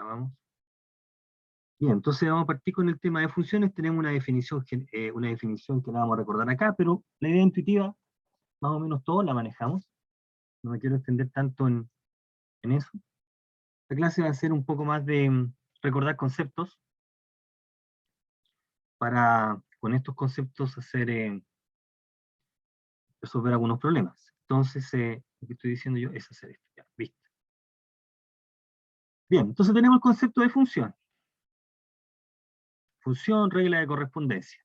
vamos. Bien, entonces vamos a partir con el tema de funciones. Tenemos una definición que la vamos a recordar acá, pero la idea intuitiva, más o menos todos la manejamos. No me quiero extender tanto en eso. La clase va a ser un poco más de recordar conceptos, para con estos conceptos resolver algunos problemas. Entonces, lo que estoy diciendo yo es hacer esto. Ya, ¿viste? Bien, entonces tenemos el concepto de función. Función, regla de correspondencia.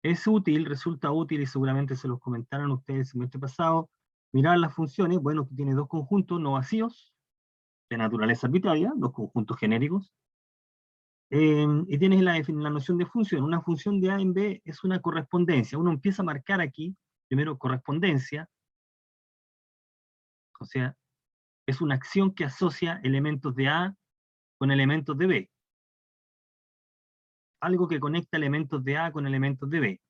Es útil, resulta útil, y seguramente se los comentaron ustedes el semestre pasado, mirar las funciones. Bueno, que tiene dos conjuntos no vacíos, de naturaleza arbitraria, dos conjuntos genéricos, y tienes la noción de función. Una función de A en B es una correspondencia. Uno empieza a marcar aquí, primero, correspondencia, o sea, es una acción que asocia elementos de A con elementos de B. Algo que conecta elementos de A con elementos de B.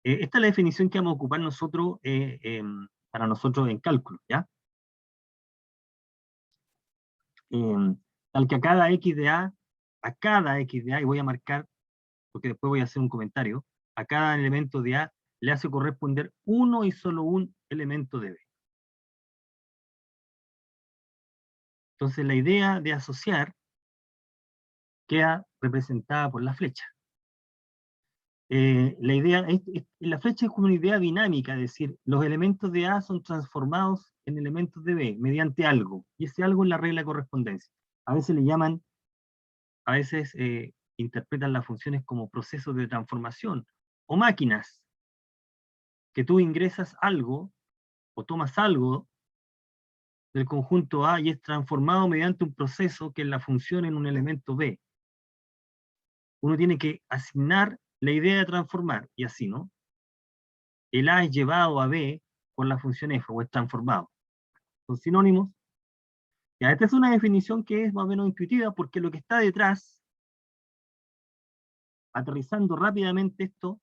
Esta es la definición que vamos a ocupar nosotros, para nosotros en cálculo, ¿ya? Tal que a cada X de A, y voy a marcar, porque después voy a hacer un comentario, a cada elemento de A le hace corresponder uno y solo un elemento de B. Entonces la idea de asociar queda representada por la flecha. La flecha es como una idea dinámica, es decir, los elementos de A son transformados en elementos de B mediante algo, y ese algo es la regla de correspondencia. A veces le llaman, a veces interpretan las funciones como procesos de transformación, o máquinas, que tú ingresas algo, o tomas algo del conjunto A y es transformado mediante un proceso que es la función en un elemento B. Uno tiene que asignar la idea de transformar, y así, ¿no? El A es llevado a B por la función F, o es transformado. Son sinónimos. Ya, esta es una definición que es más o menos intuitiva, porque lo que está detrás, aterrizando rápidamente esto,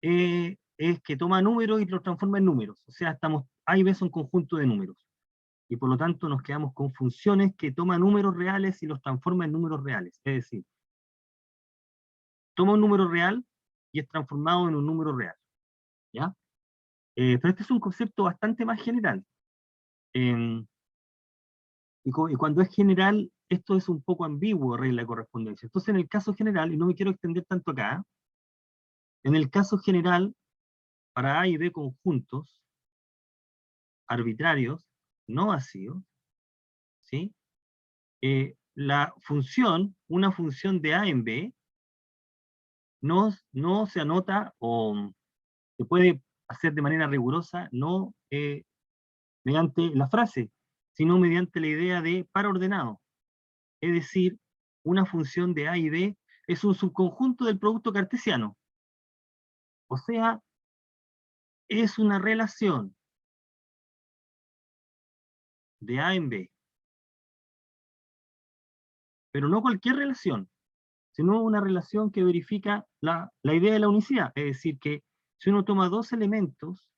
es que toma números y los transforma en números. O sea, A y B son conjuntos de números. Y por lo tanto nos quedamos con funciones que toman números reales y los transforman en números reales. Es decir, toma un número real y es transformado en un número real. ¿Ya? Pero este es un concepto bastante más general. Y cuando es general, esto es un poco ambiguo, regla de correspondencia. Entonces, en el caso general, y no me quiero extender tanto acá, en el caso general, para A y B conjuntos arbitrarios, no vacíos, ¿sí? La función, una función de A en B, no se anota o se puede hacer de manera rigurosa, no mediante la frase, sino mediante la idea de par ordenado. Es decir, una función de A y B es un subconjunto del producto cartesiano. O sea, es una relación de A en B. Pero no cualquier relación, sino una relación que verifica la idea de la unicidad. Es decir, que si uno toma dos elementos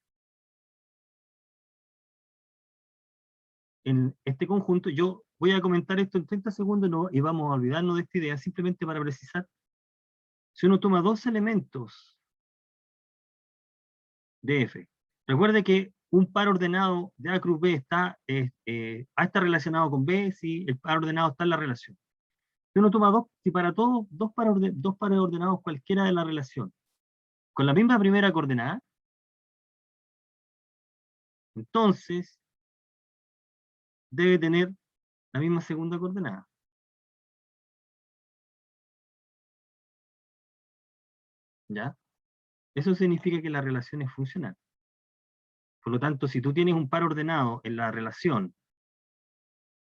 en este conjunto, yo voy a comentar esto en 30 segundos y vamos a olvidarnos de esta idea, simplemente para precisar. Si uno toma dos elementos de F, recuerde que un par ordenado de A cruz B A está relacionado con B si el par ordenado está en la relación. Si uno toma si para todos dos pares ordenados cualquiera de la relación, con la misma primera coordenada, entonces debe tener la misma segunda coordenada. ¿Ya? Eso significa que la relación es funcional. Por lo tanto, si tú tienes un par ordenado en la relación,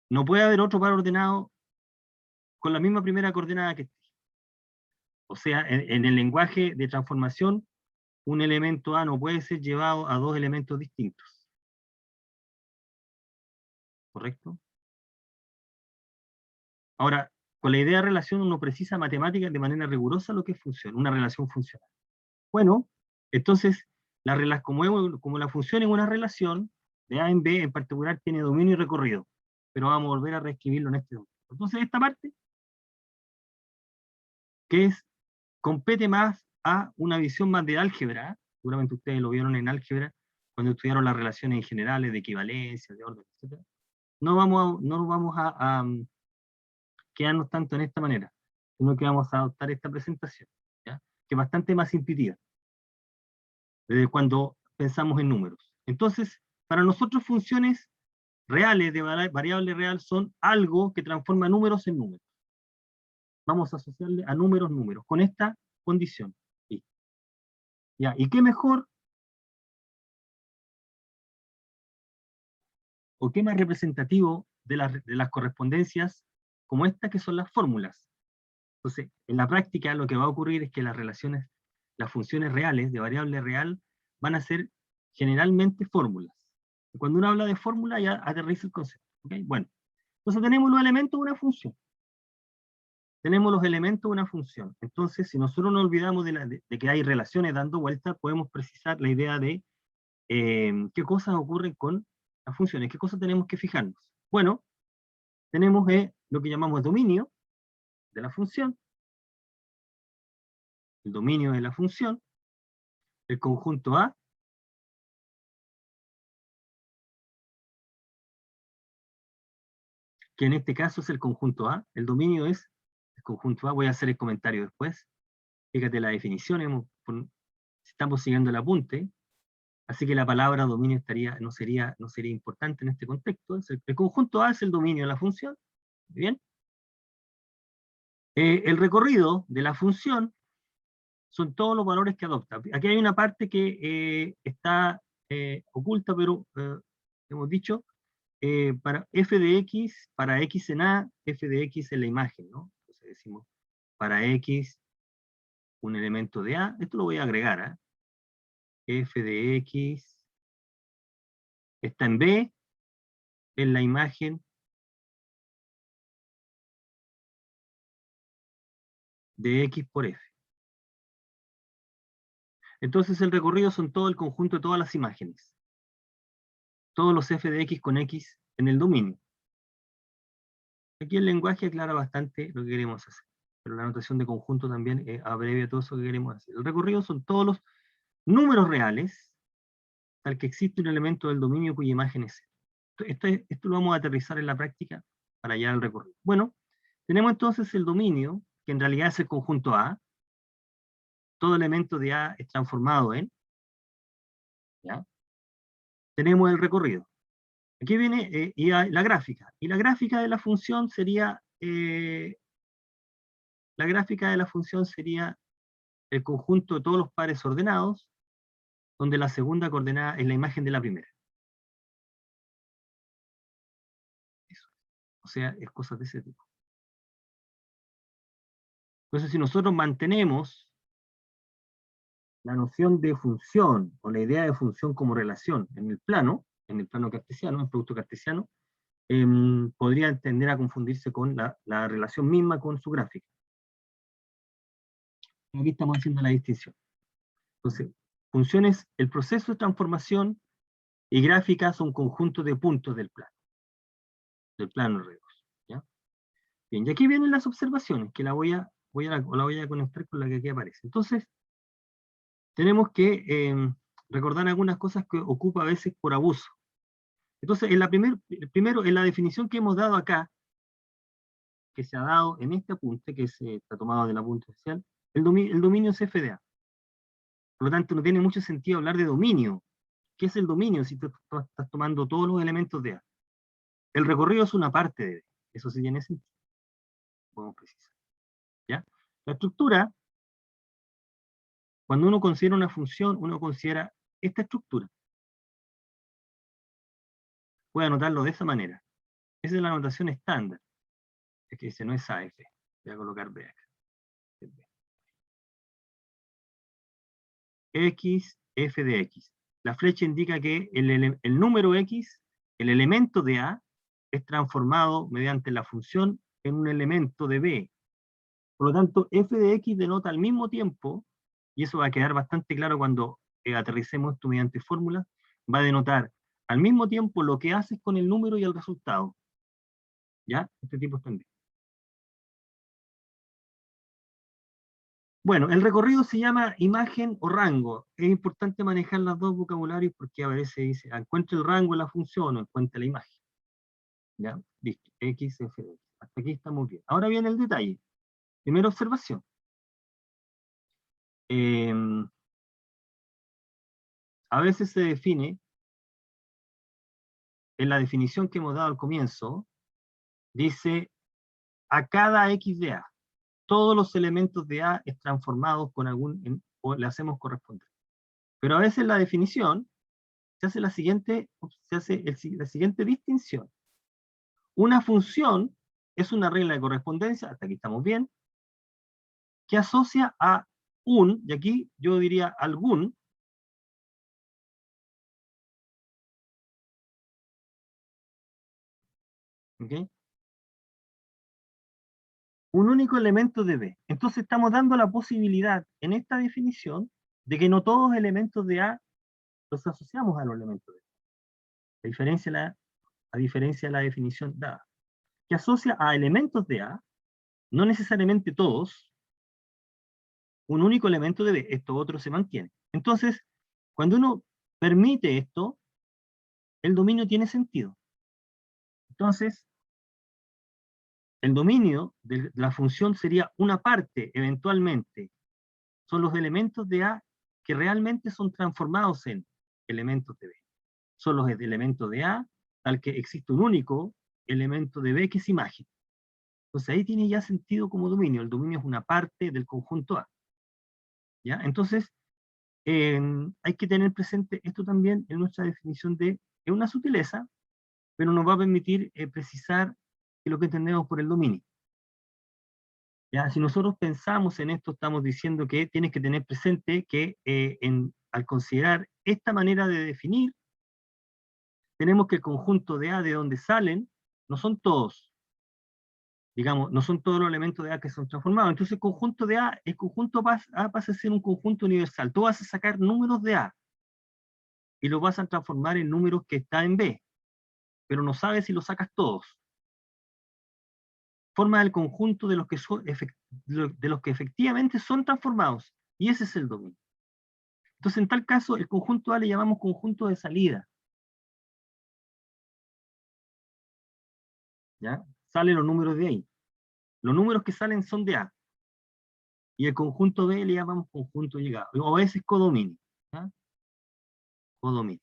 no puede haber otro par ordenado con la misma primera coordenada que este. O sea, en el lenguaje de transformación, un elemento A no puede ser llevado a dos elementos distintos. ¿Correcto? Ahora, con la idea de relación uno precisa matemática de manera rigurosa lo que es función, una relación funcional. Bueno, entonces, como la función es una relación, de A en B en particular tiene dominio y recorrido. pero vamos a volver a reescribirlo en este documento. Entonces esta parte, que compete más a una visión más de álgebra, seguramente ustedes lo vieron en álgebra, cuando estudiaron las relaciones generales de equivalencia, de orden, etc. No vamos a quedarnos tanto en esta manera, sino que vamos a adoptar esta presentación, ¿ya? Que es bastante más intuitiva, desde cuando pensamos en números. Entonces, para nosotros funciones reales de variable real son algo que transforma números en números. Vamos a asociarle a números, con esta condición. ¿Sí? ¿Ya? ¿Y qué mejor o qué más representativo de las correspondencias como esta, que son las fórmulas? Entonces, en la práctica lo que va a ocurrir es que las funciones reales de variable real van a ser generalmente fórmulas. Y cuando uno habla de fórmula ya aterriza el concepto. ¿Okay? Bueno, entonces tenemos los elementos de una función. Tenemos los elementos de una función. Entonces, si nosotros no olvidamos de que hay relaciones dando vueltas, podemos precisar la idea de qué cosas ocurren con las funciones, qué cosas tenemos que fijarnos. Bueno, tenemos lo que llamamos dominio de la función, el dominio de la función, el conjunto A, que en este caso es el conjunto A, el dominio es el conjunto A, voy a hacer el comentario después, fíjate la definición, estamos siguiendo el apunte, así que la palabra dominio no sería importante en este contexto, el conjunto A es el dominio de la función, ¿bien? El recorrido de la función son todos los valores que adopta. Aquí hay una parte que está oculta, pero hemos dicho, para f de x, para x en A, f de x en la imagen, ¿no? Entonces decimos, para x, un elemento de A, esto lo voy a agregar, f de x está en B, en la imagen de x por f. Entonces el recorrido son todo el conjunto de todas las imágenes. Todos los f de x con x en el dominio. Aquí el lenguaje aclara bastante lo que queremos hacer, pero la notación de conjunto también abrevia todo eso que queremos hacer. El recorrido son todos los números reales, tal que existe un elemento del dominio cuya imagen es esto lo vamos a aterrizar en la práctica para hallar el recorrido. Bueno, tenemos entonces el dominio, que en realidad es el conjunto A. Todo elemento de A es transformado en, ¿ya? Tenemos el recorrido. Aquí viene la gráfica. Y la gráfica de la función sería el conjunto de todos los pares ordenados, donde la segunda coordenada es la imagen de la primera. Eso. O sea, es cosas de ese tipo. Entonces, si nosotros mantenemos la noción de función, o la idea de función como relación en el plano cartesiano, en el producto cartesiano, podría tender a confundirse con la relación misma con su gráfica. Aquí estamos haciendo la distinción. Entonces, funciones, el proceso de transformación y gráfica son conjuntos de puntos del plano R2. ¿Ya? Bien, y aquí vienen las observaciones, que la voy a conectar con la que aquí aparece. Entonces, tenemos que recordar algunas cosas que ocupa a veces por abuso. Entonces, primero, en la definición que hemos dado acá, que se ha dado en este apunte, que está tomado del apunte oficial, el dominio es f de A. Por lo tanto, no tiene mucho sentido hablar de dominio. ¿Qué es el dominio si tú estás tomando todos los elementos de A? El recorrido es una parte de B. Eso sí tiene sentido. Podemos precisar. ¿Ya? La estructura, cuando uno considera una función, uno considera esta estructura. Voy a anotarlo de esa manera. Esa es la anotación estándar. Es que dice, no es AF. Voy a colocar B acá. X, f de x. La flecha indica que el número x, el elemento de A, es transformado mediante la función en un elemento de B. Por lo tanto, f de x denota al mismo tiempo, y eso va a quedar bastante claro cuando aterricemos esto mediante fórmulas, va a denotar al mismo tiempo lo que haces con el número y el resultado. ¿Ya? Este tipo también. Bueno, el recorrido se llama imagen o rango. Es importante manejar los dos vocabularios porque a veces dice, encuentra el rango de la función o encuentra la imagen. ¿Ya? Listo. X, F, X. Hasta aquí estamos bien. Ahora viene el detalle. Primera observación. A veces se define, en la definición que hemos dado al comienzo, dice a cada X de A. Todos los elementos de A es transformados con o le hacemos corresponder. Pero a veces la definición se hace la siguiente distinción. Una función es una regla de correspondencia, hasta aquí estamos bien, que asocia a y aquí yo diría algún, ¿okay? Un único elemento de B. Entonces estamos dando la posibilidad en esta definición de que no todos los elementos de A los asociamos a los elementos de B. A diferencia de la definición dada, que asocia a elementos de A, no necesariamente todos, un único elemento de B, esto otro se mantiene. Entonces, cuando uno permite esto, el dominio tiene sentido. Entonces, el dominio de la función sería una parte, eventualmente, son los elementos de A que realmente son transformados en elementos de B. Son los elementos de A, tal que existe un único elemento de B que es imagen. Entonces ahí tiene ya sentido como dominio. El dominio es una parte del conjunto A. ¿Ya? Entonces, hay que tener presente esto también en nuestra definición es una sutileza, pero nos va a permitir precisar lo que entendemos por el dominio. ¿Ya? Si nosotros pensamos en esto, estamos diciendo que tienes que tener presente que al considerar esta manera de definir, tenemos que el conjunto de A de donde salen, no son todos, digamos, no son todos los elementos de A que son transformados. Entonces el conjunto de A, el conjunto A pasa a ser un conjunto universal. Tú vas a sacar números de A y los vas a transformar en números que están en B, pero no sabes si los sacas todos. Forma el conjunto de los que efectivamente son transformados, y ese es el dominio. Entonces, en tal caso, el conjunto A le llamamos conjunto de salida. ¿Ya? Salen los números de ahí. Los números que salen son de A. Y el conjunto B le llamamos conjunto de llegada. O a veces codominio. ¿Ya? Codominio.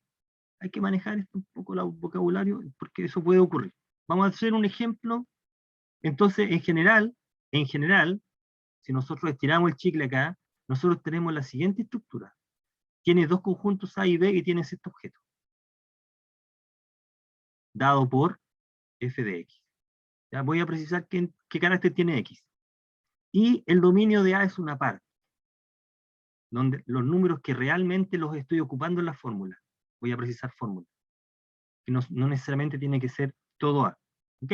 Hay que manejar esto un poco el vocabulario, porque eso puede ocurrir. Vamos a hacer un ejemplo. Entonces, en general, si nosotros estiramos el chicle acá, nosotros tenemos la siguiente estructura. Tiene dos conjuntos A y B y tiene este objeto, dado por f de x. Ya voy a precisar qué carácter tiene x. Y el dominio de A es una parte, donde los números que realmente los estoy ocupando en la fórmula. Voy a precisar fórmula. Que no necesariamente tiene que ser todo A. ¿Ok?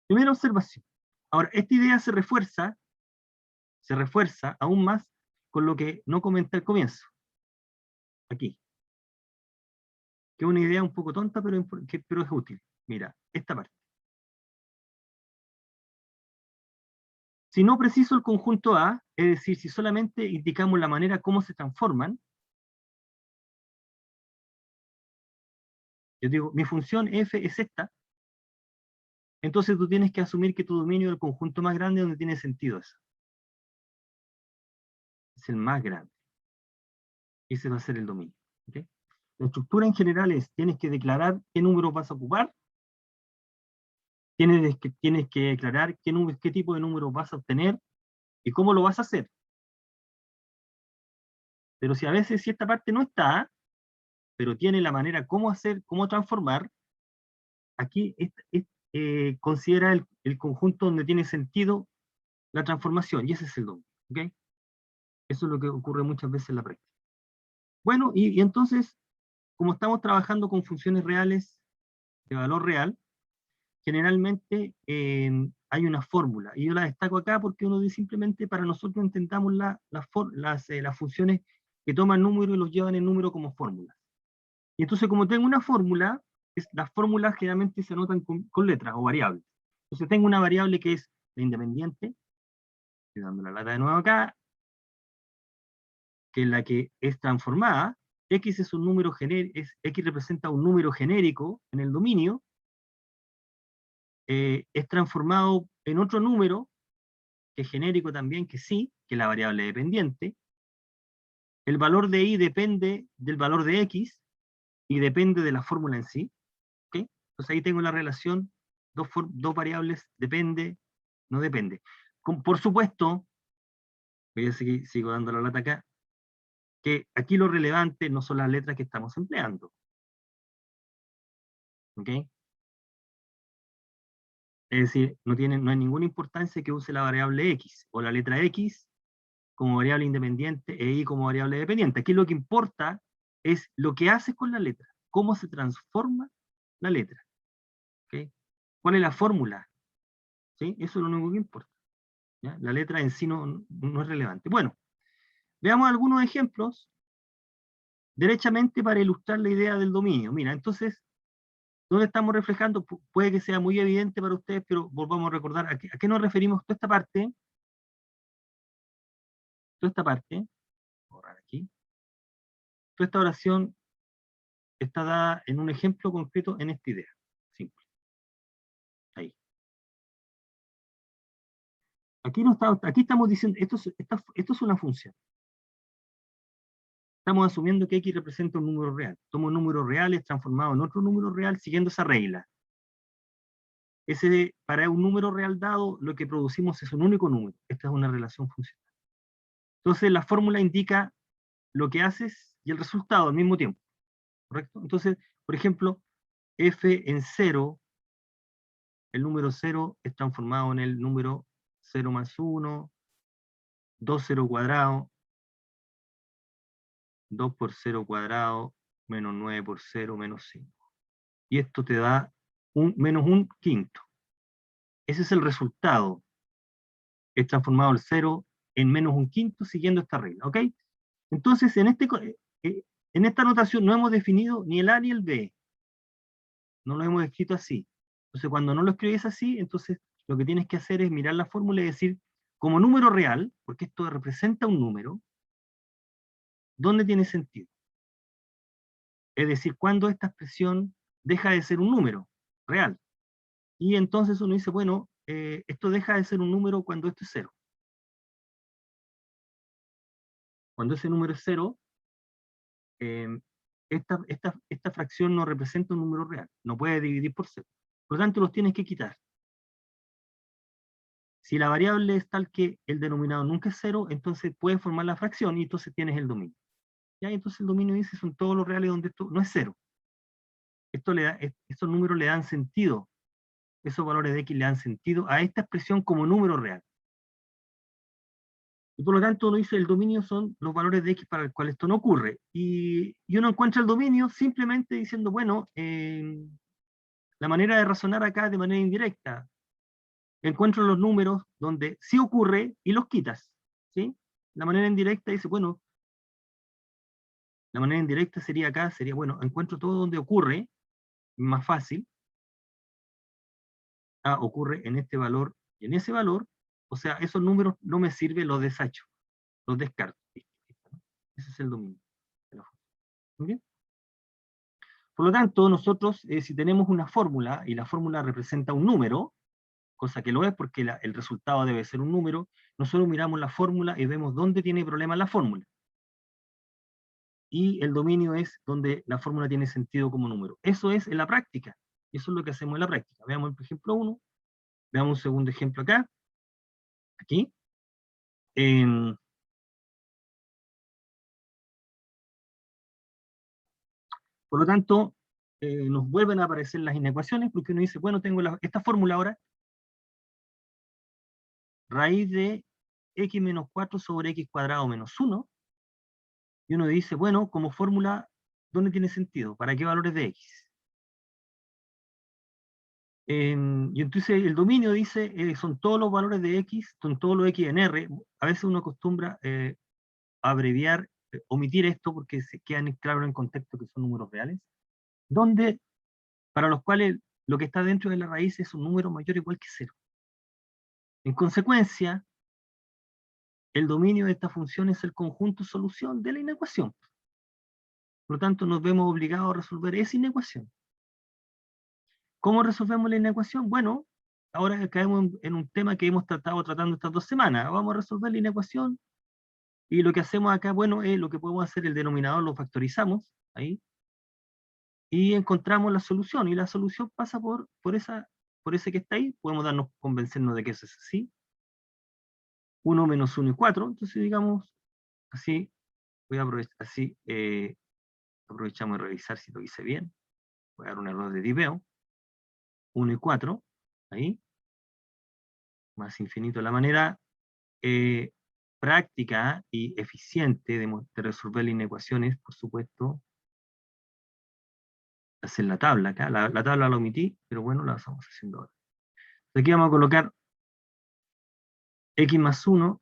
Primera observación. Ahora, esta idea se refuerza aún más con lo que no comenté al comienzo. Aquí. Que es una idea un poco tonta, pero es útil. Mira, esta parte. Si no preciso el conjunto A, es decir, si solamente indicamos la manera como se transforman, yo digo, mi función f es esta, entonces tú tienes que asumir que tu dominio es el conjunto más grande donde tiene sentido eso. Es el más grande. Ese va a ser el dominio. ¿Okay? La estructura en general es, tienes que declarar qué número vas a ocupar, tienes que declarar qué tipo de número vas a obtener y cómo lo vas a hacer. Pero si a veces si esta parte no está, pero tiene la manera cómo hacer, cómo transformar, aquí considera el conjunto donde tiene sentido la transformación, y ese es el dominio. ¿Okay? Eso es lo que ocurre muchas veces en la práctica. Bueno, y entonces, como estamos trabajando con funciones reales de valor real, generalmente hay una fórmula, y yo la destaco acá porque uno dice simplemente para nosotros intentamos las funciones que toman número y los llevan en número como fórmulas. Y entonces como tengo una fórmula, las fórmulas generalmente se anotan con letras o variables. Entonces tengo una variable que es la independiente, estoy dando la lata de nuevo acá, que es la que es transformada. X es un número X representa un número genérico en el dominio, es transformado en otro número, que es genérico también, que sí, que es la variable dependiente. El valor de y depende del valor de x, y depende de la fórmula en sí. ¿Okay? Entonces ahí tengo la relación, dos variables, depende, no depende. Por supuesto, voy a sigo dando la lata acá, que aquí lo relevante no son las letras que estamos empleando. ¿Okay? Es decir, no hay ninguna importancia que use la variable x o la letra x como variable independiente e y como variable dependiente. Aquí lo que importa es lo que haces con la letra, cómo se transforma la letra. ¿Okay? ¿Cuál es la fórmula? ¿Sí? Eso es lo único que importa. ¿Ya? La letra en sí no es relevante. Bueno, veamos algunos ejemplos derechamente para ilustrar la idea del dominio. Mira, entonces, ¿dónde estamos reflejando? Puede que sea muy evidente para ustedes, pero volvamos a recordar a qué nos referimos toda esta parte. Toda esta parte, borrar aquí. Toda esta oración está dada en un ejemplo concreto en esta idea. Simple. Ahí. Aquí estamos diciendo, esto es una función. Estamos asumiendo que X representa un número real. Tomo números reales transformados en otro número real siguiendo esa regla. Para un número real dado, lo que producimos es un único número. Esta es una relación funcional. Entonces, la fórmula indica lo que haces y el resultado al mismo tiempo. ¿Correcto? Entonces, por ejemplo, f en 0, el número 0 es transformado en el número 0 más 1, 2 0 cuadrado, 2 por 0 cuadrado, menos 9 por 0, menos 5. Y esto te da menos un quinto. Ese es el resultado. Es transformado el 0 en menos un quinto siguiendo esta regla. ¿Ok? Entonces, en esta notación no hemos definido ni el A ni el B. No lo hemos escrito así. Entonces, cuando no lo escribes así, entonces lo que tienes que hacer es mirar la fórmula y decir, como número real, porque esto representa un número, ¿dónde tiene sentido? Es decir, cuando esta expresión deja de ser un número real. Y entonces uno dice, bueno, esto deja de ser un número cuando esto es 0. Cuando ese número es 0, esta fracción no representa un número real, no puede dividir por 0. Por lo tanto, los tienes que quitar. Si la variable es tal que el denominador nunca es 0, entonces puedes formar la fracción y entonces tienes el dominio. ¿Ya? Entonces el dominio dice son todos los reales donde esto no es 0. Estos números le dan sentido, esos valores de x le dan sentido a esta expresión como número real. Y por lo tanto uno dice el dominio son los valores de x para el cual esto no ocurre. Y uno encuentra el dominio simplemente diciendo, bueno, la manera de razonar acá es de manera indirecta. Encuentro los números donde sí ocurre y los quitas. ¿Sí? La manera indirecta dice, bueno, la manera indirecta sería acá, sería, bueno, encuentro todo donde ocurre, más fácil. Ocurre en este valor y en ese valor, o sea, esos números no me sirven, los desecho, los descarto. Ese es el dominio de la función. ¿Muy bien? Por lo tanto, nosotros, si tenemos una fórmula, y la fórmula representa un número, cosa que lo es porque el resultado debe ser un número, nosotros miramos la fórmula y vemos dónde tiene problema la fórmula. Y el dominio es donde la fórmula tiene sentido como número. Eso es en la práctica. Y eso es lo que hacemos en la práctica. Veamos el ejemplo 1. Veamos un segundo ejemplo acá. Aquí. Por lo tanto, nos vuelven a aparecer las inecuaciones porque uno dice, bueno, tengo esta fórmula ahora, raíz de x menos 4 sobre x cuadrado menos 1, y uno dice, bueno, como fórmula, ¿dónde tiene sentido? ¿Para qué valores de x? Y entonces el dominio dice, son todos los valores de x, son todos los x en R. A veces uno acostumbra a abreviar, omitir esto porque se quedan claro en contexto que son números reales, donde, para los cuales lo que está dentro de la raíz es un número mayor o igual que 0. En consecuencia, el dominio de esta función es el conjunto solución de la inecuación. Por lo tanto, nos vemos obligados a resolver esa inecuación. ¿Cómo resolvemos la inecuación? Bueno, ahora caemos en un tema que hemos tratando estas 2 semanas. Vamos a resolver la inecuación, y lo que hacemos acá, bueno, es lo que podemos hacer, el denominador lo factorizamos, ahí, y encontramos la solución, y la solución pasa por ese que está ahí. Podemos convencernos de que eso es así. 1 menos 1 y 4, entonces digamos, así, voy a aprovechar, así, aprovechamos de revisar si lo hice bien. Voy a dar un error de tipeo. 1 y 4, ahí, más infinito. La manera práctica y eficiente de resolver las inecuaciones, por supuesto, hacer la tabla acá. La tabla la omití, pero bueno, la estamos haciendo ahora. Aquí vamos a colocar x más 1,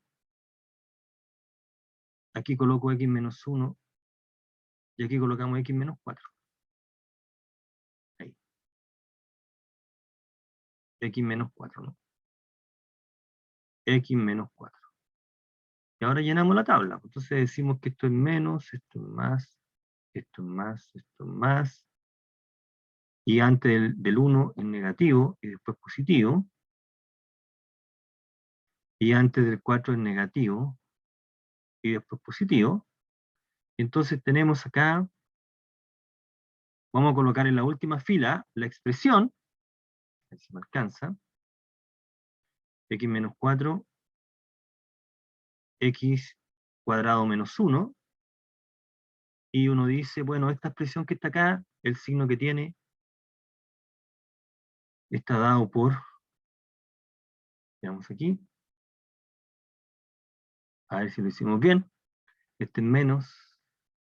aquí coloco x menos 1, y aquí colocamos x menos 4. Ahí. X menos 4, ¿no? X menos 4. Y ahora llenamos la tabla. Entonces decimos que esto es menos, esto es más, esto es más, esto es más. Y antes del 1 es negativo y después positivo. Y antes del 4 es negativo y después positivo. Entonces tenemos acá, vamos a colocar en la última fila la expresión, a ver si me alcanza, x menos 4, x cuadrado menos 1, y uno dice, bueno, esta expresión que está acá, el signo que tiene, está dado por, veamos aquí, a ver si lo hicimos bien, este es menos,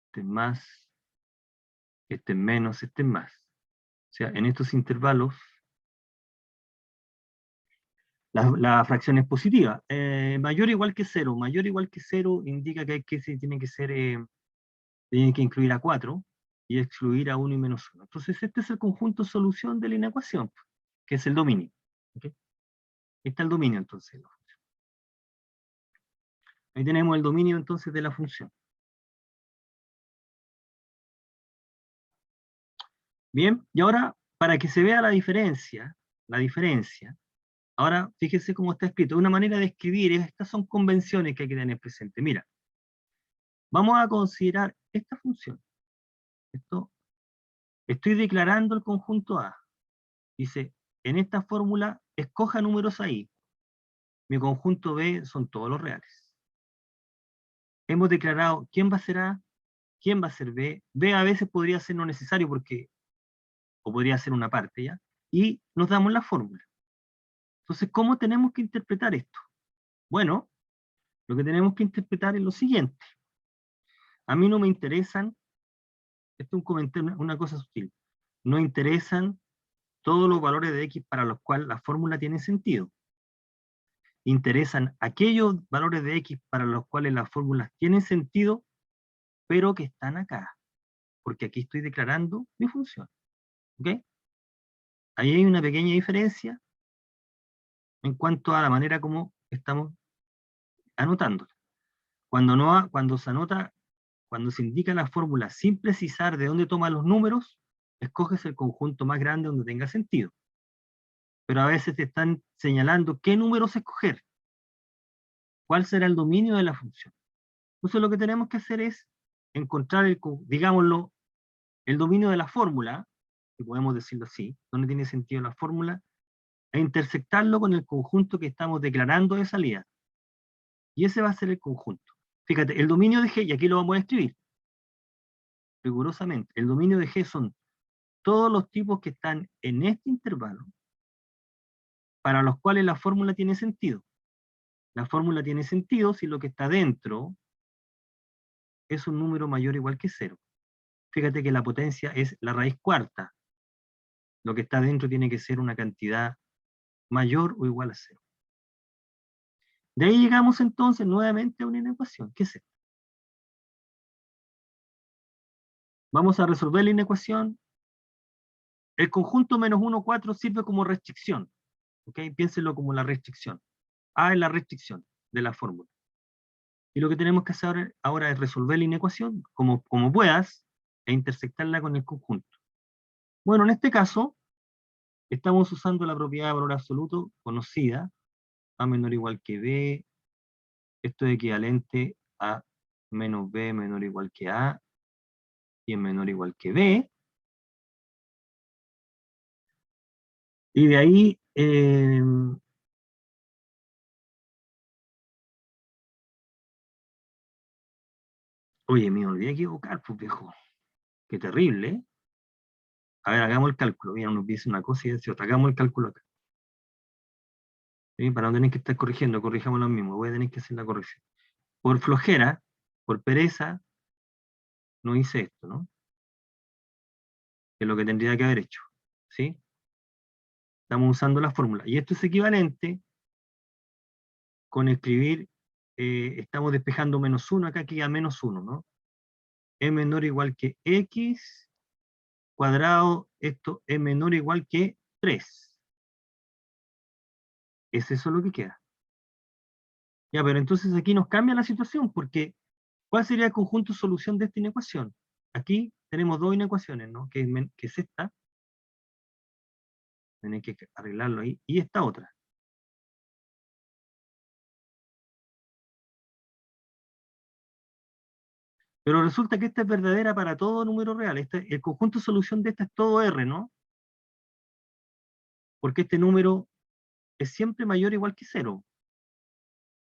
este es más, este es menos, este es más. O sea, en estos intervalos, la fracción es positiva. Mayor o igual que 0. Mayor o igual que 0 indica que tiene que ser, tiene que incluir a 4 y excluir a 1 y menos 1. Entonces este es el conjunto solución de la inecuación, que es el dominio. ¿Okay? Ahí está el dominio entonces. Ahí tenemos el dominio entonces de la función. Bien, y ahora para que se vea la diferencia, ahora fíjese cómo está escrito. Una manera de escribir, estas son convenciones que hay que tener presente. Mira, vamos a considerar esta función. Esto, estoy declarando el conjunto A. Dice, en esta fórmula, escoja números ahí. Mi conjunto B son todos los reales. Hemos declarado quién va a ser A, quién va a ser B. B a veces podría ser no necesario porque, o podría ser una parte, ¿ya? Y nos damos la fórmula. Entonces, ¿cómo tenemos que interpretar esto? Bueno, lo que tenemos que interpretar es lo siguiente. A mí no me interesan, esto es un comentario, una cosa sutil, no interesan todos los valores de X para los cuales la fórmula tiene sentido. Interesan aquellos valores de X para los cuales las fórmulas tienen sentido, pero que están acá, porque aquí estoy declarando mi función. ¿Ok? Ahí hay una pequeña diferencia en cuanto a la manera como estamos anotándola. Cuando se anota, cuando se indica la fórmula sin precisar de dónde toma los números, escoges el conjunto más grande donde tenga sentido. Pero a veces te están señalando qué números escoger, cuál será el dominio de la función. Entonces lo que tenemos que hacer es encontrar, digámoslo, el dominio de la fórmula, si podemos decirlo así, donde tiene sentido la fórmula, e intersectarlo con el conjunto que estamos declarando de salida. Y ese va a ser el conjunto. Fíjate, el dominio de G, y aquí lo vamos a escribir, rigurosamente, el dominio de G son todos los tipos que están en este intervalo, para los cuales la fórmula tiene sentido. La fórmula tiene sentido si lo que está dentro es un número mayor o igual que 0. Fíjate que la potencia es la raíz cuarta. Lo que está dentro tiene que ser una cantidad mayor o igual a 0. De ahí llegamos entonces nuevamente a una inecuación. ¿Qué es esto? Vamos a resolver la inecuación El conjunto menos 1, 4 sirve como restricción. ¿Ok? Piénsenlo como la restricción. A es la restricción de la fórmula. Y lo que tenemos que hacer ahora es resolver la inecuación como puedas e intersectarla con el conjunto. Bueno, en este caso, estamos usando la propiedad de valor absoluto conocida, A menor o igual que B, esto es equivalente a menos B menor o igual que A, y es menor o igual que B. Y de ahí, oye, me olvidé equivocar, pues viejo. Qué terrible, ¿eh? A ver, hagamos el cálculo. Mira, nos dice una cosa y dice otra. Hagamos el cálculo acá. ¿Sí? Para no tener que estar corrigiendo, corrijamos lo mismo. Voy a tener que hacer la corrección. Por flojera, por pereza, no hice esto, ¿no? Que es lo que tendría que haber hecho. ¿Sí? Estamos usando la fórmula. Y esto es equivalente con escribir, estamos despejando menos 1, acá queda menos 1, ¿no? Es menor o igual que x cuadrado, esto es menor o igual que 3. Es eso lo que queda. Ya, pero entonces aquí nos cambia la situación, porque ¿cuál sería el conjunto solución de esta inecuación? Aquí tenemos dos inecuaciones, ¿no? Que es esta, tienen que arreglarlo ahí, y esta otra. Pero resulta que esta es verdadera para todo número real. El conjunto solución de esta es todo R, ¿no? Porque este número es siempre mayor o igual que 0.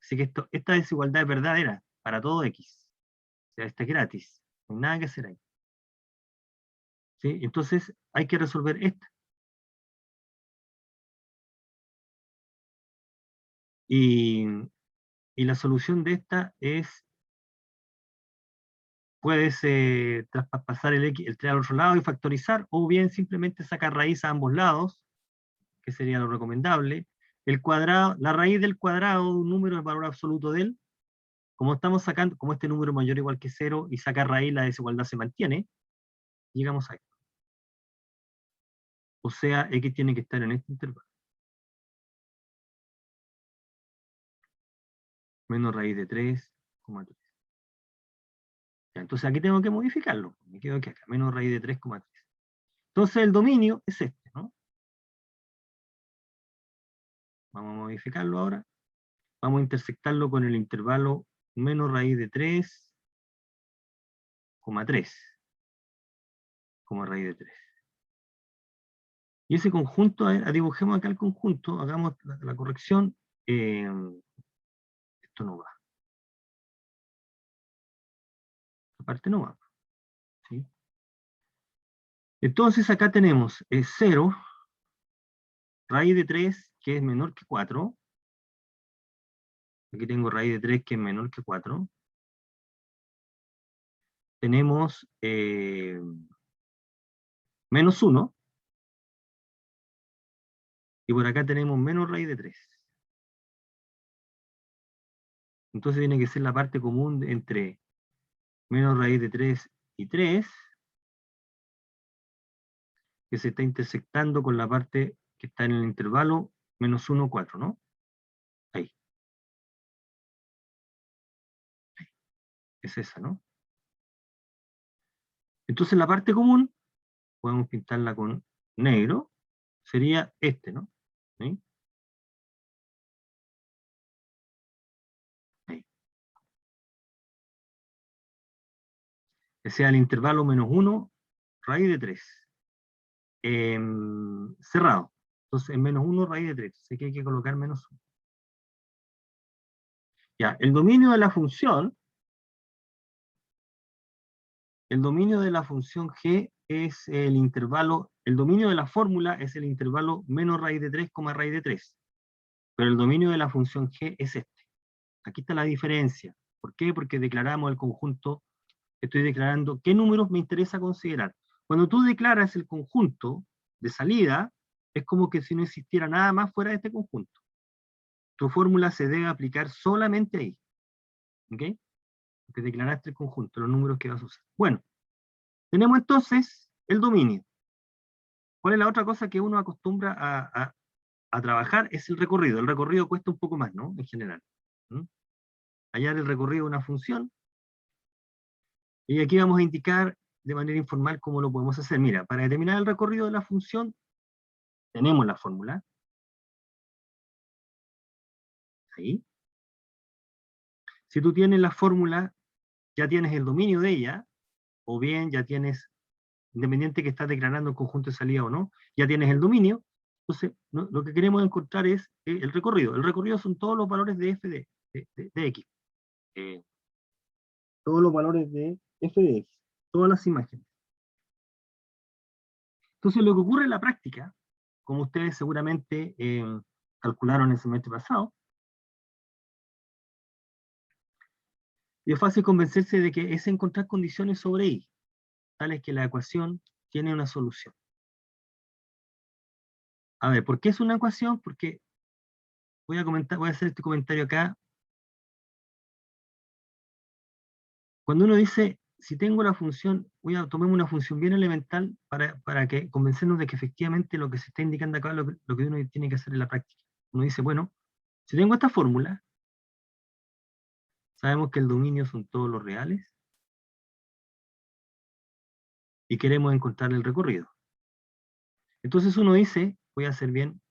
Así que esta desigualdad es verdadera para todo X. O sea, esta es gratis. No hay nada que hacer ahí. ¿Sí? Entonces hay que resolver esta. Y, y la solución de esta es, puedes traspasar el 3 al otro lado y factorizar, o bien simplemente sacar raíz a ambos lados, que sería lo recomendable. El cuadrado, la raíz del cuadrado de un número es el valor absoluto de él. Como estamos sacando, como este número es mayor o igual que 0 y sacar raíz, la desigualdad se mantiene, llegamos a esto. O sea, X tiene que estar en este intervalo. Menos raíz de 3,3. Entonces aquí tengo que modificarlo. Me quedo aquí acá, menos raíz de 3,3. Entonces el dominio es este, ¿no? Vamos a modificarlo ahora. Vamos a intersectarlo con el intervalo menos raíz de 3,3 como raíz de 3. Y ese conjunto, dibujemos acá el conjunto, hagamos la corrección. Esto no va. Esta parte no va. ¿Sí? Entonces acá tenemos 0, raíz de 3, que es menor que 4. Aquí tengo raíz de 3, que es menor que 4. Tenemos menos 1. Y por acá tenemos menos raíz de 3. Entonces tiene que ser la parte común entre menos raíz de 3 y 3, que se está intersectando con la parte que está en el intervalo menos 1, 4, ¿no? Ahí. Ahí. Es esa, ¿no? Entonces la parte común, podemos pintarla con negro, sería este, ¿no? ¿Sí? Ahí. Que sea el intervalo menos 1, raíz de 3. Cerrado. Entonces, en menos 1, raíz de 3. Así que hay que colocar menos 1. Ya, el dominio de la función g es el intervalo, el dominio de la fórmula es el intervalo menos raíz de 3, raíz de 3. Pero el dominio de la función g es este. Aquí está la diferencia. ¿Por qué? Porque declaramos el conjunto, estoy declarando qué números me interesa considerar. Cuando tú declaras el conjunto de salida, es como que si no existiera nada más fuera de este conjunto. Tu fórmula se debe aplicar solamente ahí. ¿Ok? Porque declaraste el conjunto, los números que vas a usar. Bueno, tenemos entonces el dominio. ¿Cuál es la otra cosa que uno acostumbra a trabajar? Es el recorrido. El recorrido cuesta un poco más, ¿no? En general. ¿Mm? Hallar el recorrido de una función. Y aquí vamos a indicar de manera informal cómo lo podemos hacer. Mira, para determinar el recorrido de la función, tenemos la fórmula. Ahí. Si tú tienes la fórmula, ya tienes el dominio de ella, o bien ya tienes, independiente que estás declarando un conjunto de salida o no, ya tienes el dominio. Entonces, ¿no? Lo que queremos encontrar es el recorrido. El recorrido son todos los valores de f de x. Todos los valores de f de x. Todas las imágenes. Entonces, lo que ocurre en la práctica, como ustedes seguramente calcularon el semestre pasado, y es fácil convencerse de que es encontrar condiciones sobre y, tales que la ecuación tiene una solución. A ver, ¿por qué es una ecuación? Porque voy a hacer este comentario acá. Cuando uno dice, si tengo la función, voy a tomar una función bien elemental para que convencernos de que efectivamente lo que se está indicando acá es lo que uno tiene que hacer en la práctica. Uno dice, bueno, si tengo esta fórmula, sabemos que el dominio son todos los reales, y queremos encontrar el recorrido. Entonces uno dice, voy a hacer bien,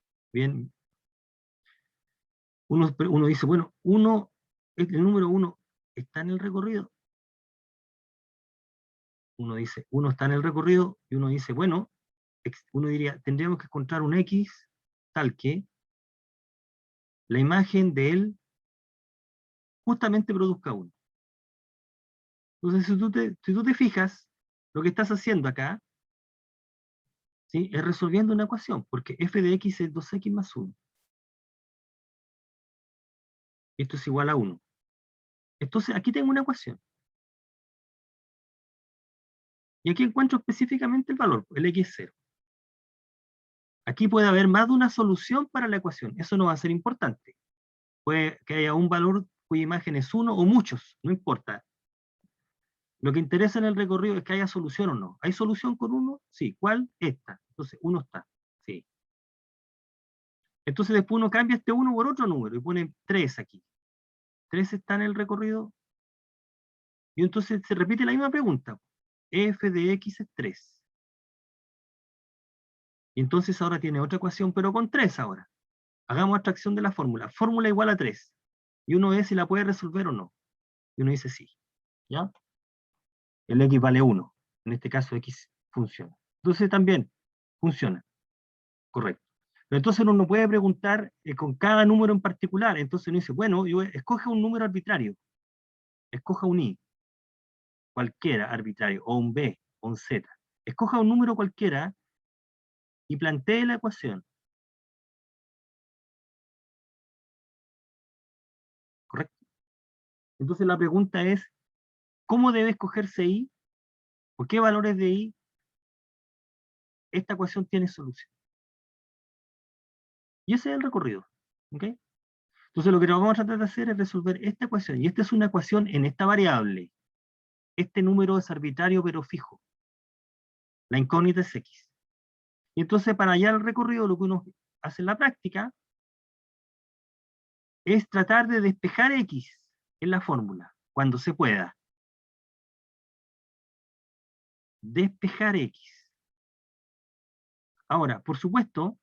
uno dice, bueno, el número 1 está en el recorrido. Uno dice, 1 está en el recorrido, y uno dice, bueno, uno diría, tendríamos que encontrar un X tal que la imagen de él justamente produzca 1. Entonces, si tú te fijas, lo que estás haciendo acá, ¿sí? Es resolviendo una ecuación, porque f de x es 2x más 1. Esto es igual a 1. Entonces, aquí tengo una ecuación. Y aquí encuentro específicamente el valor, el x es 0. Aquí puede haber más de una solución para la ecuación. Eso no va a ser importante. Puede que haya un valor cuya imagen es 1 o muchos, no importa. Lo que interesa en el recorrido es que haya solución o no. ¿Hay solución con 1? Sí. ¿Cuál? Esta. Entonces, 1 está. Sí. Entonces después uno cambia este 1 por otro número y pone 3 aquí. 3 está en el recorrido. Y entonces se repite la misma pregunta. F de x es 3. Y entonces ahora tiene otra ecuación, pero con 3 ahora. Hagamos abstracción de la fórmula. Fórmula igual a 3. Y uno ve si la puede resolver o no. Y uno dice sí. ¿Ya? El x vale 1. En este caso x funciona. Entonces también funciona. Correcto. Pero entonces uno no puede preguntar con cada número en particular. Entonces uno dice, bueno, escoge un número arbitrario. Escoja un i, cualquiera arbitrario, o un b, o un z. Escoja un número cualquiera y plantee la ecuación. ¿Correcto? Entonces la pregunta es, ¿cómo debe escogerse i? ¿Por qué valores de i esta ecuación tiene solución? Y ese es el recorrido. ¿Ok? Entonces lo que vamos a tratar de hacer es resolver esta ecuación. Y esta es una ecuación en esta variable. Este número es arbitrario pero fijo. La incógnita es x. Y entonces para hallar el recorrido lo que uno hace en la práctica es tratar de despejar x en la fórmula, cuando se pueda. Despejar x. Ahora, por supuesto,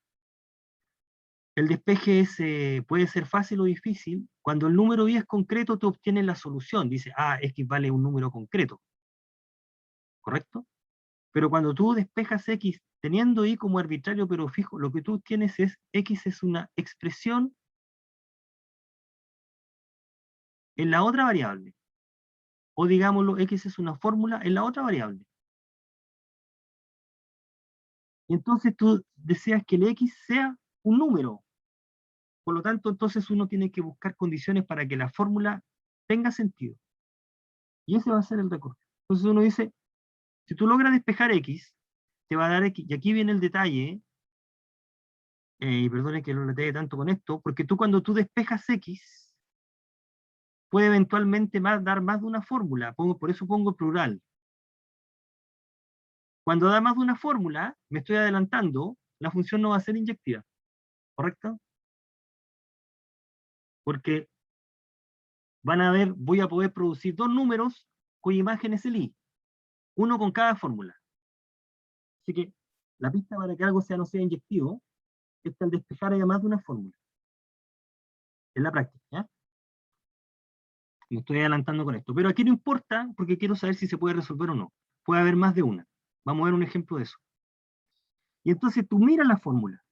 el despeje puede ser fácil o difícil. Cuando el número y es concreto, tú obtienes la solución. Dice, x vale un número concreto. ¿Correcto? Pero cuando tú despejas x teniendo y como arbitrario pero fijo, lo que tú tienes es, x es una expresión en la otra variable. O digámoslo, x es una fórmula en la otra variable. Y entonces tú deseas que el x sea un número. Por lo tanto, entonces uno tiene que buscar condiciones para que la fórmula tenga sentido. Y ese va a ser el recorrido. Entonces uno dice, si tú logras despejar x, te va a dar x. Y aquí viene el detalle, y perdone que lo detalle tanto con esto, porque tú cuando tú despejas x, puede eventualmente dar más de una fórmula. Por eso pongo plural. Cuando da más de una fórmula, me estoy adelantando, la función no va a ser inyectiva, ¿correcto? Porque voy a poder producir dos números cuya imagen es el i, uno con cada fórmula. Así que la pista para que algo no sea inyectivo es que al despejar haya más de una fórmula. En la práctica, ¿ya? Me estoy adelantando con esto. Pero aquí no importa, porque quiero saber si se puede resolver o no. Puede haber más de una. Vamos a ver un ejemplo de eso. Y entonces tú miras la fórmula.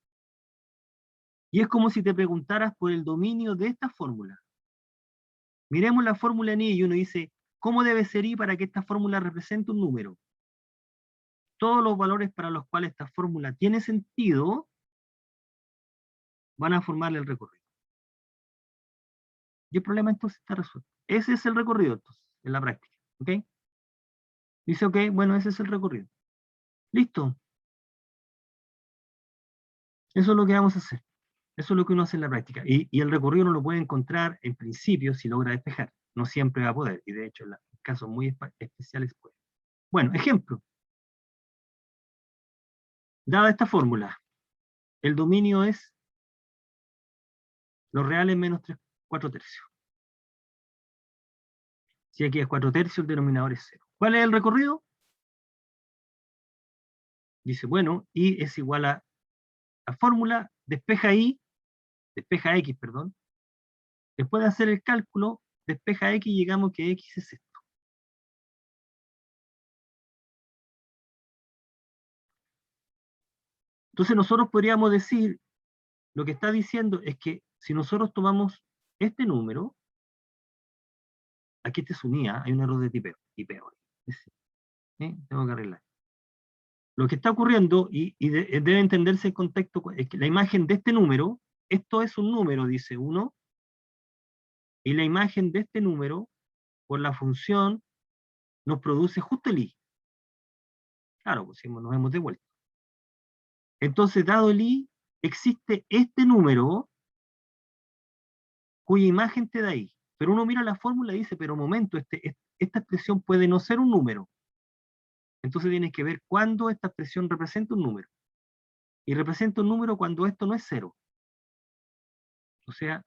Y es como si te preguntaras por el dominio de esta fórmula. Miremos la fórmula en I y uno dice, ¿cómo debe ser I para que esta fórmula represente un número? Todos los valores para los cuales esta fórmula tiene sentido van a formarle el recorrido. Y el problema entonces está resuelto. Ese es el recorrido entonces, en la práctica. ¿Ok? Dice, ok, bueno, ese es el recorrido. Listo. Eso es lo que vamos a hacer. Eso es lo que uno hace en la práctica. Y el recorrido uno lo puede encontrar en principio si logra despejar. No siempre va a poder. Y de hecho, en casos muy especiales puede. Bueno, ejemplo. Dada esta fórmula, el dominio es los reales menos 3, 4 tercios. Si aquí es 4 tercios, el denominador es 0. ¿Cuál es el recorrido? Dice, bueno, I es igual a la fórmula, despeja X, perdón. Después de hacer el cálculo, despeja X y llegamos que X es esto. Entonces nosotros podríamos decir, lo que está diciendo es que si nosotros tomamos este número, aquí este es un I, hay un error de tipeo. Tengo que arreglar. Lo que está ocurriendo, debe entenderse el contexto, es que la imagen de este número, esto es un número, dice 1, y la imagen de este número, por la función, nos produce justo el I. Claro, pues nos hemos devuelto. Entonces, dado el I, existe este número cuya imagen te da I. Pero uno mira la fórmula y dice, pero un momento, esta expresión puede no ser un número. Entonces tienes que ver cuándo esta expresión representa un número. Y representa un número cuando esto no es cero. O sea,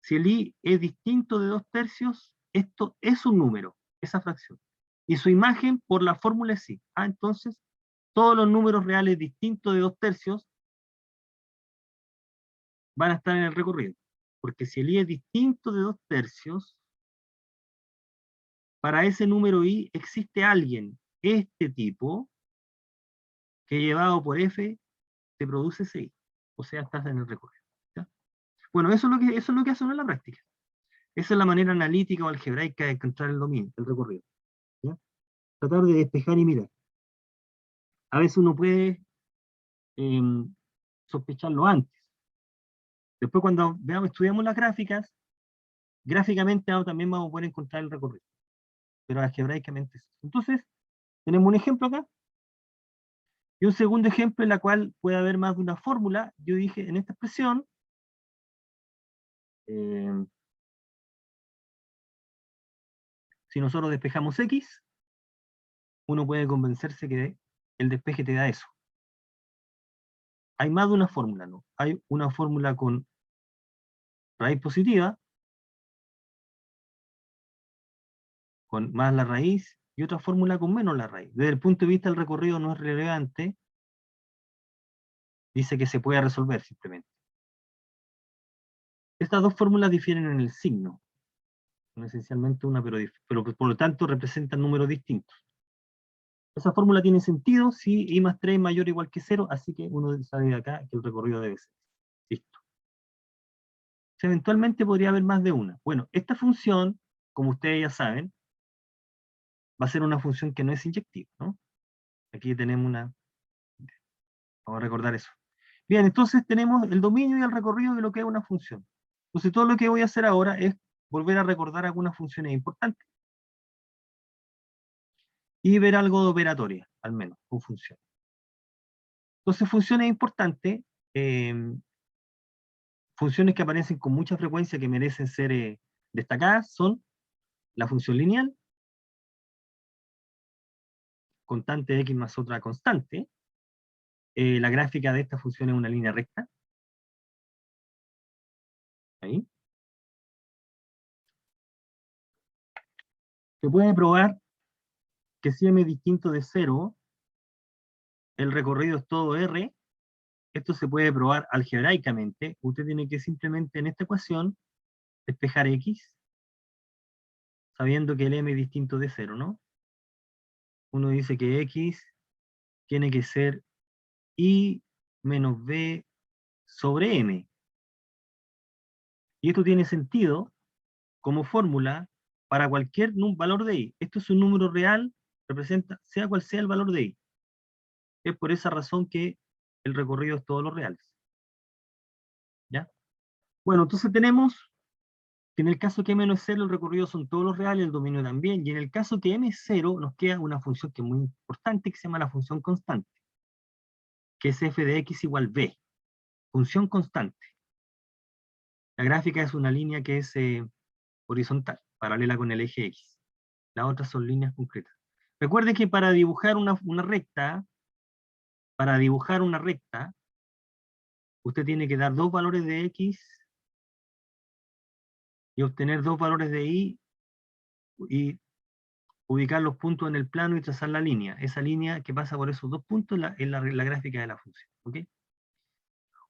si el I es distinto de 2 tercios, esto es un número, esa fracción. Y su imagen por la fórmula es I. Entonces, todos los números reales distintos de 2 tercios van a estar en el recorrido. Porque si el I es distinto de 2 tercios, para ese número I existe alguien, este tipo, que llevado por F te produce ese I. O sea, estás en el recorrido. ¿Ya? Bueno, eso es lo que hace uno en la práctica. Esa es la manera analítica o algebraica de encontrar el dominio, el recorrido. ¿Ya? Tratar de despejar y mirar. A veces uno puede eh, sospecharlo antes. Después cuando estudiamos las gráficas, gráficamente también vamos a poder encontrar el recorrido. Pero algebraicamente sí. Entonces, tenemos un ejemplo acá. Y un segundo ejemplo en la cual puede haber más de una fórmula. Yo dije, en esta expresión, si nosotros despejamos X, uno puede convencerse que el despeje te da eso. Hay más de una fórmula, ¿no? Hay una fórmula con raíz positiva, con más la raíz, y otra fórmula con menos la raíz. Desde el punto de vista del recorrido no es relevante, dice que se puede resolver simplemente. Estas dos fórmulas difieren en el signo, son esencialmente una, pero por lo tanto representan números distintos. Esa fórmula tiene sentido si I más 3 es mayor o igual que 0, así que uno sabe de acá que el recorrido debe ser. Listo. Eventualmente podría haber más de una. Bueno, esta función, como ustedes ya saben, va a ser una función que no es inyectiva, ¿no? Aquí tenemos una... Vamos a recordar eso. Bien, entonces tenemos el dominio y el recorrido de lo que es una función. Entonces todo lo que voy a hacer ahora es volver a recordar algunas funciones importantes y ver algo de operatoria, al menos, con funciones. Entonces funciones importantes, funciones que aparecen con mucha frecuencia que merecen ser destacadas son la función lineal, constante x más otra constante, la gráfica de esta función es una línea recta. Ahí. Se puede probar que si m es distinto de 0, el recorrido es todo r. Esto se puede probar algebraicamente. Usted tiene que simplemente en esta ecuación despejar x, sabiendo que el m es distinto de 0, ¿no? Uno dice que x tiene que ser i menos b sobre m. Y esto tiene sentido como fórmula para cualquier valor de i. Esto es un número real, representa, sea cual sea el valor de i. Es por esa razón que el recorrido es todos los reales. ¿Ya? Bueno, entonces tenemos que en el caso que m no es 0, el recorrido son todos los reales, el dominio también, y en el caso que m es 0, nos queda una función que es muy importante, que se llama la función constante, que es f de x igual b. Función constante. La gráfica es una línea que es horizontal, paralela con el eje x. Las otras son líneas concretas. Recuerde que para dibujar una recta, usted tiene que dar dos valores de x y obtener dos valores de y ubicar los puntos en el plano y trazar la línea. Esa línea que pasa por esos dos puntos es la gráfica de la función. ¿Ok?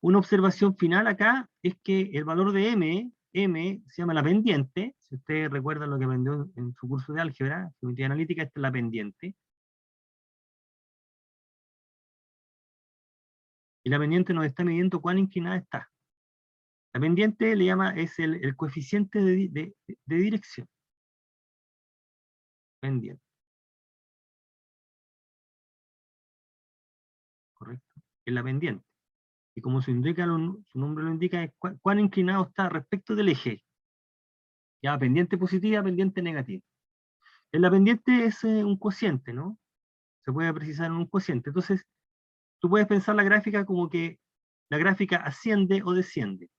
Una observación final acá es que el valor de m se llama la pendiente. Si usted recuerda lo que aprendió en su curso de álgebra, geometría analítica, esta es la pendiente. Y la pendiente nos está midiendo cuán inclinada está. La pendiente es el coeficiente de dirección. Pendiente. Correcto. Es la pendiente. Y como su nombre lo indica, es cuán inclinado está respecto del eje. Ya, pendiente positiva, pendiente negativa. En la pendiente es un cociente, ¿no? Se puede precisar en un cociente. Entonces, tú puedes pensar la gráfica como que la gráfica asciende o desciende.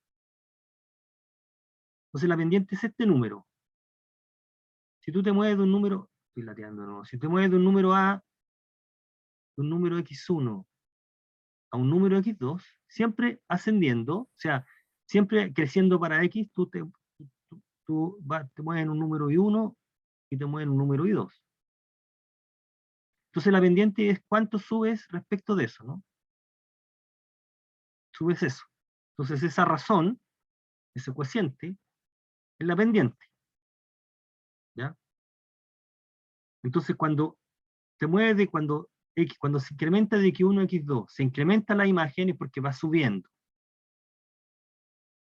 Entonces, la pendiente es este número. Si tú te mueves de un número, estoy lateando, ¿no? Si te mueves de un número A, de un número x1 a un número x2, siempre ascendiendo, o sea, siempre creciendo para x, te mueves en un número y1 y te mueves en un número y2. Entonces la pendiente es cuánto subes respecto de eso, ¿no? Subes eso. Entonces esa razón, ese cociente, es la pendiente. ¿Ya? Entonces cuando te mueves cuando se incrementa de x1 a x2, se incrementa la imagen es porque vas subiendo.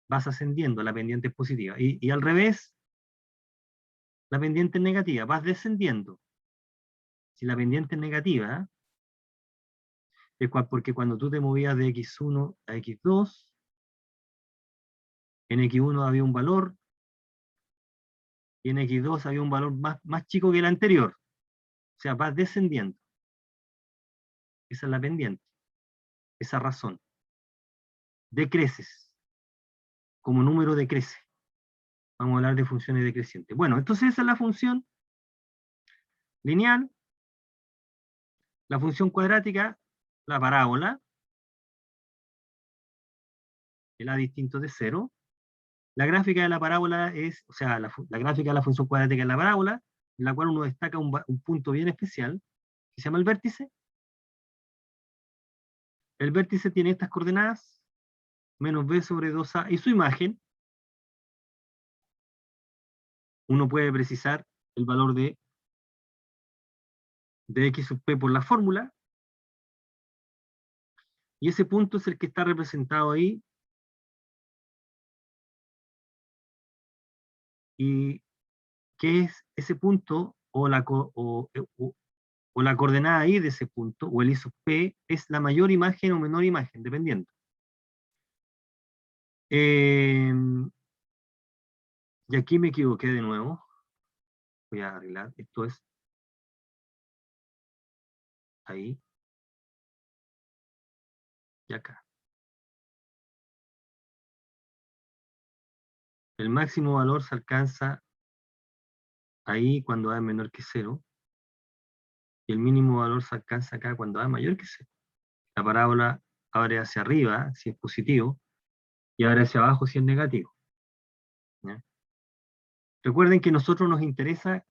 Vas ascendiendo, la pendiente es positiva. Y al revés, la pendiente es negativa, vas descendiendo. Si la pendiente es negativa, es porque cuando tú te movías de x1 a x2, en x1 había un valor, y en x2 había un valor más chico que el anterior. O sea, vas descendiendo. Esa es la pendiente. Esa razón. Decreces. Como número decrece. Vamos a hablar de funciones decrecientes. Bueno, entonces esa es la función lineal, la función cuadrática, la parábola, el a distinto de 0. La gráfica de la parábola es, o sea, la gráfica de la función cuadrática es la parábola, en la cual uno destaca un punto bien especial, que se llama el vértice. El vértice tiene estas coordenadas, menos b sobre 2a, y su imagen, uno puede precisar el valor de x sub p por la fórmula, y ese punto es el que está representado ahí, y que es ese punto, o la coordenada ahí de ese punto, o el I sub p, es la mayor imagen o menor imagen, dependiendo. Y aquí me equivoqué de nuevo. Voy a arreglar. Esto es ahí y acá. El máximo valor se alcanza ahí cuando A es menor que 0. y el mínimo valor se alcanza acá cuando A es mayor que 0. La parábola abre hacia arriba si es positivo, y abre hacia abajo si es negativo. ¿Ya? Recuerden que a nosotros nos interesa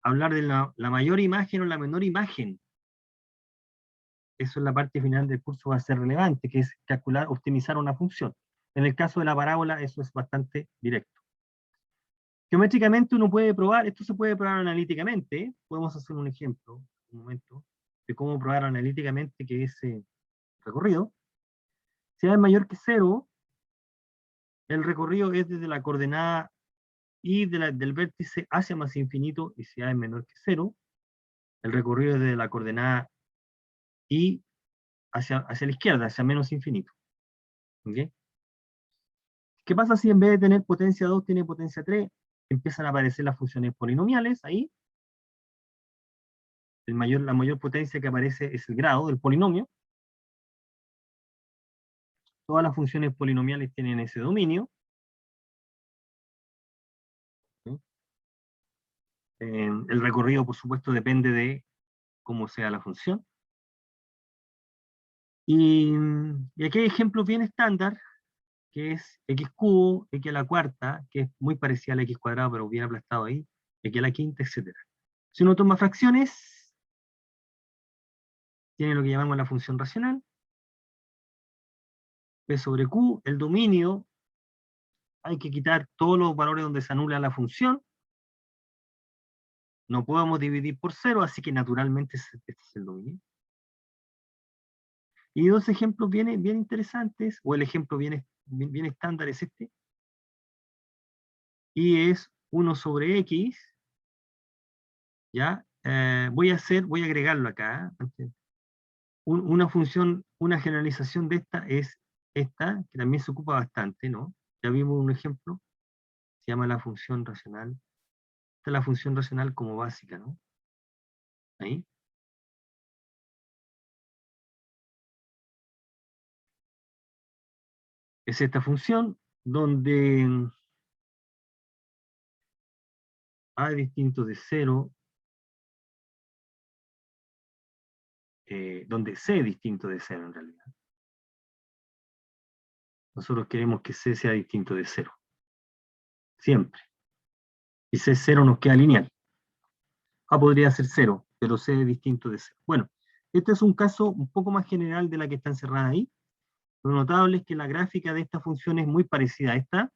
hablar de la mayor imagen o la menor imagen. Eso en la parte final del curso va a ser relevante, que es calcular, optimizar una función. En el caso de la parábola, eso es bastante directo. Geométricamente uno puede probar, esto se puede probar analíticamente. Podemos hacer un ejemplo, un momento, de cómo probar analíticamente que ese recorrido. Si A es mayor que 0, el recorrido es desde la coordenada y del vértice hacia más infinito, y si A es menor que 0, el recorrido es desde la coordenada y hacia la izquierda, hacia menos infinito. ¿Okay? ¿Qué pasa si en vez de tener potencia 2 tiene potencia 3? Empiezan a aparecer las funciones polinomiales ahí. La mayor potencia que aparece es el grado del polinomio. Todas las funciones polinomiales tienen ese dominio. ¿Sí? El recorrido, por supuesto, depende de cómo sea la función. Y aquí hay ejemplos bien estándar, que es x cubo, x a la cuarta, que es muy parecida al x cuadrado, pero bien aplastado ahí, x a la quinta, etc. Si uno toma fracciones, tiene lo que llamamos la función racional, p sobre q, el dominio, hay que quitar todos los valores donde se anula la función, no podemos dividir por 0, así que naturalmente este es el dominio. Y dos ejemplos bien interesantes, o el ejemplo bien estándar es este, y es 1 sobre x, ¿ya? Voy a agregarlo acá. Una función, una generalización de esta es esta, que también se ocupa bastante, ¿no? Ya vimos un ejemplo, se llama la función racional. Esta es la función racional como básica, ¿no? Ahí. Es esta función donde A es distinto de 0, donde C es distinto de 0 en realidad. Nosotros queremos que C sea distinto de 0. Siempre. Y C es 0 nos queda lineal. A podría ser 0, pero C es distinto de 0. Bueno, este es un caso un poco más general de la que está encerrada ahí. Lo notable es que la gráfica de esta función es muy parecida a esta.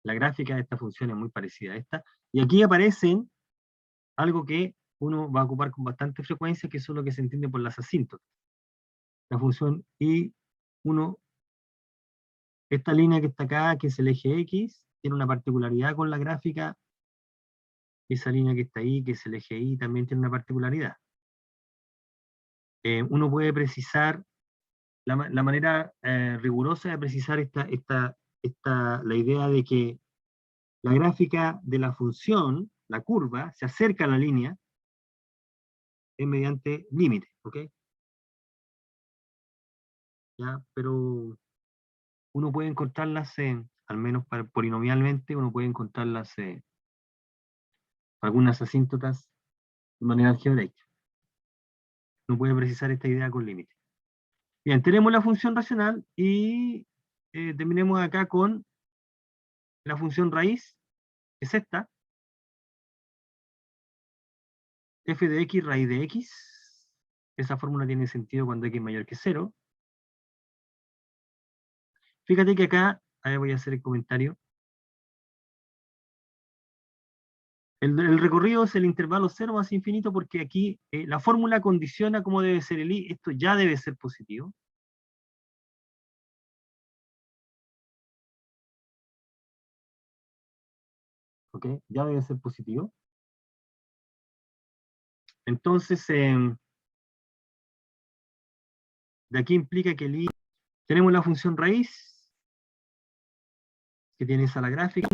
La gráfica de esta función es muy parecida a esta. Y aquí aparecen algo que uno va a ocupar con bastante frecuencia, que es lo que se entiende por las asíntotas. La función I1, esta línea que está acá, que es el eje X, tiene una particularidad con la gráfica. Esa línea que está ahí, que es el eje Y, también tiene una particularidad. Uno puede precisar, la manera rigurosa de precisar la idea de que la gráfica de la función, la curva, se acerca a la línea, es mediante límite, ¿ok? ¿Ya? Pero uno puede encontrarlas, al menos polinomialmente, uno puede encontrarlas algunas asíntotas de manera algebraica. Uno puede precisar esta idea con límite. Bien, tenemos la función racional y terminemos acá con la función raíz, que es esta, f de x raíz de x. Esa fórmula tiene sentido cuando x es mayor que 0. Fíjate que acá, voy a hacer el comentario. El recorrido es el intervalo 0 más infinito porque aquí la fórmula condiciona cómo debe ser el i. Esto ya debe ser positivo. ¿Ok? Ya debe ser positivo. Entonces, de aquí implica que el i... Tenemos la función raíz, que tiene esa la gráfica.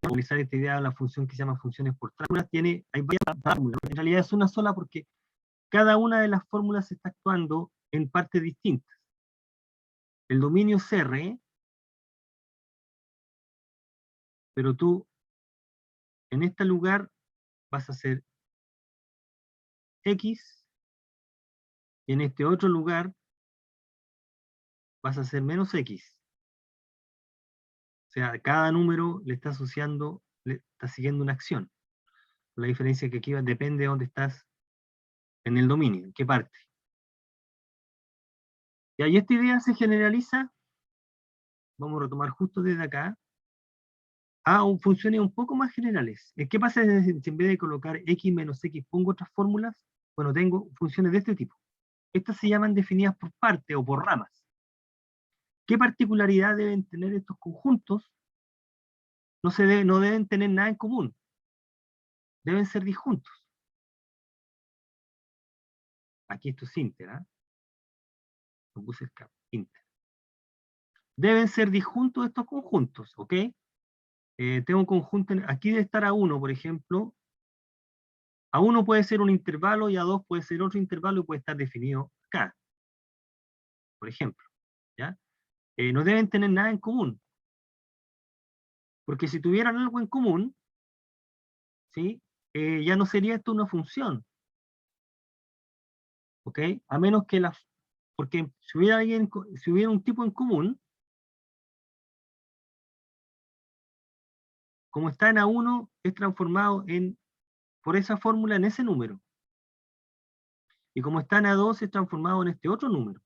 Utilizar esta idea de la función que se llama funciones por fórmulas. Hay varias fórmulas. En realidad es una sola porque cada una de las fórmulas está actuando en partes distintas. El dominio CR pero tú en este lugar vas a hacer X, y en este otro lugar vas a hacer menos X. O sea, cada número le está asociando, le está siguiendo una acción. La diferencia es que aquí depende de dónde estás en el dominio, en qué parte. Y ahí esta idea se generaliza, vamos a retomar justo desde acá, a funciones un poco más generales. ¿Qué pasa si en vez de colocar X menos X pongo otras fórmulas? Bueno, tengo funciones de este tipo. Estas se llaman definidas por parte o por ramas. ¿Qué particularidad deben tener estos conjuntos? No deben tener nada en común. Deben ser disjuntos. Aquí esto es inter, ¿eh? Lo puse escape, inter. Deben ser disjuntos estos conjuntos, ¿ok? Tengo un conjunto, aquí debe estar A1, por ejemplo. A1 puede ser un intervalo y A2 puede ser otro intervalo y puede estar definido acá, por ejemplo. ¿Ya? No deben tener nada en común. Porque si tuvieran algo en común, ¿sí? Ya no sería esto una función. ¿Ok? A menos que porque si hubiera un tipo en común, como está en A1, es transformado por esa fórmula en ese número. Y como está en A2, es transformado en este otro número.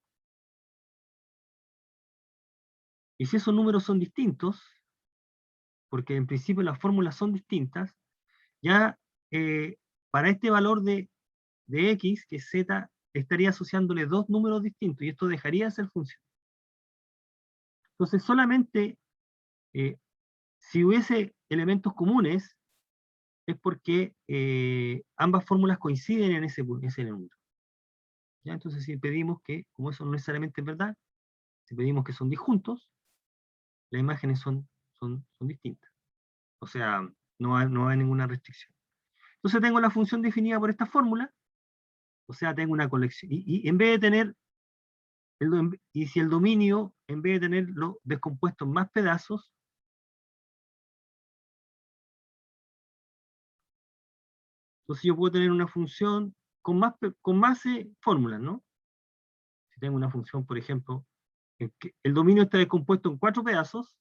Y si esos números son distintos, porque en principio las fórmulas son distintas, ya para este valor de X, que es Z, estaría asociándole dos números distintos, y esto dejaría de ser función. Entonces solamente si hubiese elementos comunes, es porque ambas fórmulas coinciden en ese número. ¿Ya? Entonces si pedimos que, como eso no necesariamente es verdad, si pedimos que son disjuntos, las imágenes son distintas. O sea, no hay ninguna restricción. Entonces tengo la función definida por esta fórmula, o sea, tengo una colección, y en vez de tener, y si el dominio, en vez de tenerlo descompuesto en más pedazos, entonces yo puedo tener una función con más fórmulas, ¿no? Si tengo una función, por ejemplo, el dominio está descompuesto en 4 pedazos,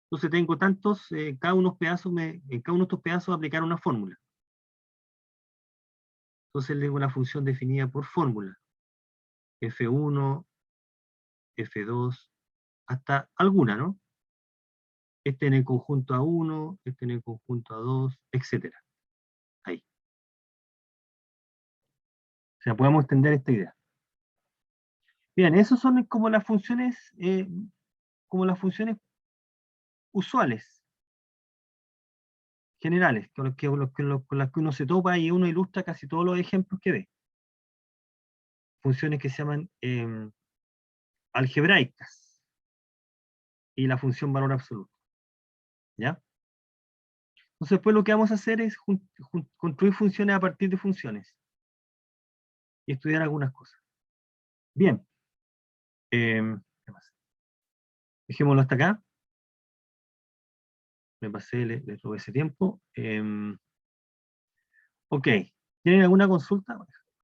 entonces tengo tantos, cada uno de estos pedazos aplicar una fórmula. Entonces tengo una función definida por fórmula. F1, F2, hasta alguna, ¿no? Este en el conjunto A1, este en el conjunto A2, etcétera. Ahí. O sea, podemos extender esta idea. Bien, esas son como las funciones usuales, generales, con las que uno se topa y uno ilustra casi todos los ejemplos que ve. Funciones que se llaman algebraicas y la función valor absoluto. ¿Ya? Entonces, pues lo que vamos a hacer es construir funciones a partir de funciones y estudiar algunas cosas. Bien. ¿Qué más? Dejémoslo hasta acá. Me pasé, le robé ese tiempo. Ok. ¿Tienen alguna consulta?